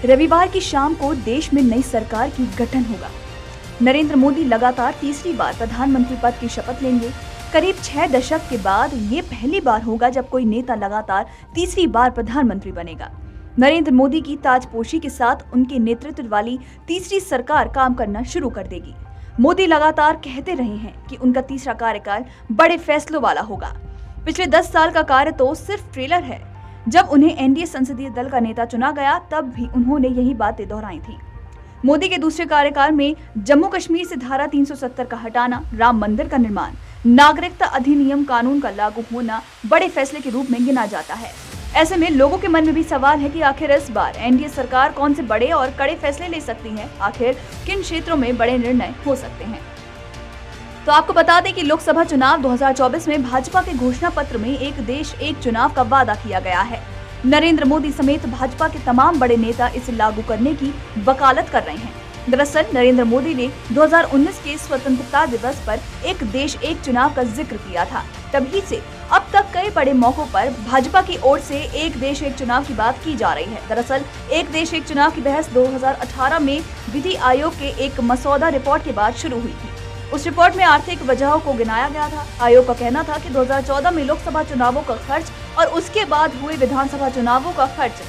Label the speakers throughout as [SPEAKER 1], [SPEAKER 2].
[SPEAKER 1] रविवार की शाम को देश में नई सरकार की गठन होगा। नरेंद्र मोदी लगातार तीसरी बार प्रधानमंत्री पद की शपथ लेंगे। करीब 6 दशक के बाद ये पहली बार होगा जब कोई नेता लगातार तीसरी बार प्रधानमंत्री बनेगा। नरेंद्र मोदी की ताजपोशी के साथ उनके नेतृत्व वाली तीसरी सरकार काम करना शुरू कर देगी। मोदी लगातार कहते रहे हैं कि उनका तीसरा कार्यकाल बड़े फैसलों वाला होगा। पिछले 10 साल का कार्य तो सिर्फ ट्रेलर है। जब उन्हें एनडीए संसदीय दल का नेता चुना गया तब भी उन्होंने यही बातें दोहराई थी। मोदी के दूसरे कार्यकाल में जम्मू कश्मीर से धारा 370 का हटाना, राम मंदिर का निर्माण, नागरिकता अधिनियम कानून का लागू होना बड़े फैसले के रूप में गिना जाता है। ऐसे में लोगों के मन में भी सवाल है कि आखिर इस बार एनडीए सरकार कौन से बड़े और कड़े फैसले ले सकती है, आखिर किन क्षेत्रों में बड़े निर्णय हो सकते हैं। तो आपको बता दें कि लोकसभा चुनाव 2024 में भाजपा के घोषणा पत्र में एक देश एक चुनाव का वादा किया गया है। नरेंद्र मोदी समेत भाजपा के तमाम बड़े नेता इसे लागू करने की वकालत कर रहे हैं। दरअसल नरेंद्र मोदी ने 2019 के स्वतंत्रता दिवस पर एक देश एक चुनाव का जिक्र किया था। तभी से अब तक कई बड़े मौकों पर भाजपा की ओर से एक देश एक चुनाव की बात की जा रही है। दरअसल एक देश एक चुनाव की बहस 2018 में विधि आयोग के एक मसौदा रिपोर्ट के बाद शुरू हुई थी। उस रिपोर्ट में आर्थिक वजहों को गिनाया गया था। आयोग का कहना था कि 2014 में लोकसभा चुनावों का खर्च और उसके बाद हुए विधानसभा चुनावों का खर्च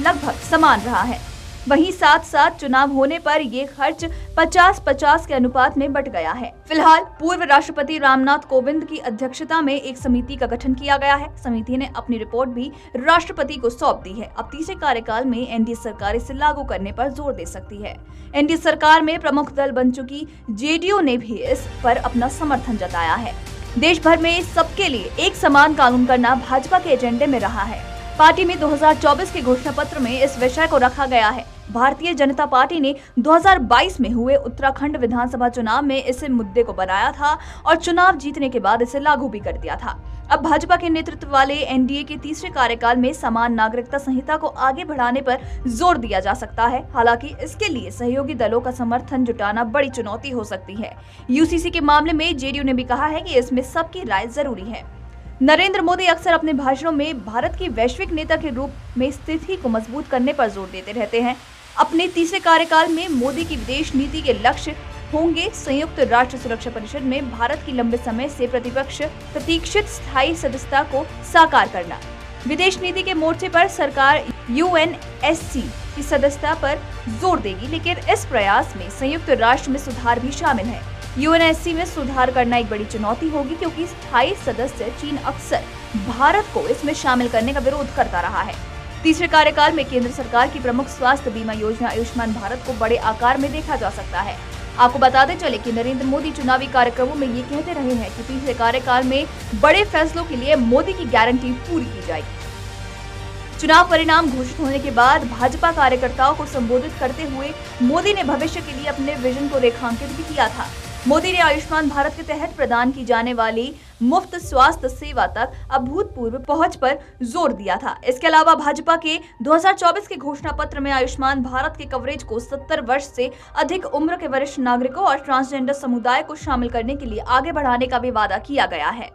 [SPEAKER 1] लगभग समान रहा है। वहीं साथ साथ चुनाव होने पर ये खर्च 50-50 के अनुपात में बंट गया है। फिलहाल पूर्व राष्ट्रपति रामनाथ कोविंद की अध्यक्षता में एक समिति का गठन किया गया है। समिति ने अपनी रिपोर्ट भी राष्ट्रपति को सौंप दी है। अब तीसरे कार्यकाल में एनडीए सरकार इसे लागू करने पर जोर दे सकती है। एनडीए सरकार में प्रमुख दल बन चुकी जेडीयू ने भी इस पर अपना समर्थन जताया है। देश भर में सबके लिए एक समान कानून करना भाजपा के एजेंडे में रहा है। पार्टी में 2024 के घोषणा पत्र में इस विषय को रखा गया है। भारतीय जनता पार्टी ने 2022 में हुए उत्तराखंड विधानसभा चुनाव में इस मुद्दे को बनाया था और चुनाव जीतने के बाद इसे लागू भी कर दिया था। अब भाजपा के नेतृत्व वाले एनडीए के तीसरे कार्यकाल में समान नागरिकता संहिता को आगे बढ़ाने पर जोर दिया जा सकता है। हालांकि इसके लिए सहयोगी दलों का समर्थन जुटाना बड़ी चुनौती हो सकती है। यूसीसी के मामले में जेडीयू ने भी कहा है कि इसमें सबकी राय जरूरी है। नरेंद्र मोदी अक्सर अपने भाषणों में भारत के वैश्विक नेता के रूप में स्थिति को मजबूत करने पर जोर देते रहते हैं। अपने तीसरे कार्यकाल में मोदी की विदेश नीति के लक्ष्य होंगे संयुक्त राष्ट्र सुरक्षा परिषद में भारत की लंबे समय से प्रतीक्षित स्थायी सदस्यता को साकार करना। विदेश नीति के मोर्चे पर सरकार यूएनएससी की सदस्यता पर जोर देगी, लेकिन इस प्रयास में संयुक्त राष्ट्र में सुधार भी शामिल है। यूएनएससी में सुधार करना एक बड़ी चुनौती होगी क्योंकि स्थायी सदस्य चीन अक्सर भारत को इसमें शामिल करने का विरोध करता रहा है। तीसरे कार्यकाल में केंद्र सरकार की प्रमुख स्वास्थ्य बीमा योजना आयुष्मान भारत को बड़े आकार में देखा जा सकता है। आपको बताते चले कि नरेंद्र मोदी चुनावी कार्यक्रमों में ये कहते रहे हैं कि तीसरे कार्यकाल में बड़े फैसलों के लिए मोदी की गारंटी पूरी की जाएगी। चुनाव परिणाम घोषित होने के बाद भाजपा कार्यकर्ताओं को संबोधित करते हुए मोदी ने भविष्य के लिए अपने विजन को रेखांकित भी किया था। मोदी ने आयुष्मान भारत के तहत प्रदान की जाने वाली मुफ्त स्वास्थ्य सेवा तक अभूतपूर्व पहुंच पर जोर दिया था। इसके अलावा भाजपा के 2024 के घोषणा पत्र में आयुष्मान भारत के कवरेज को 70 वर्ष से अधिक उम्र के वरिष्ठ नागरिकों और ट्रांसजेंडर समुदाय को शामिल करने के लिए आगे बढ़ाने का भी वादा किया गया है।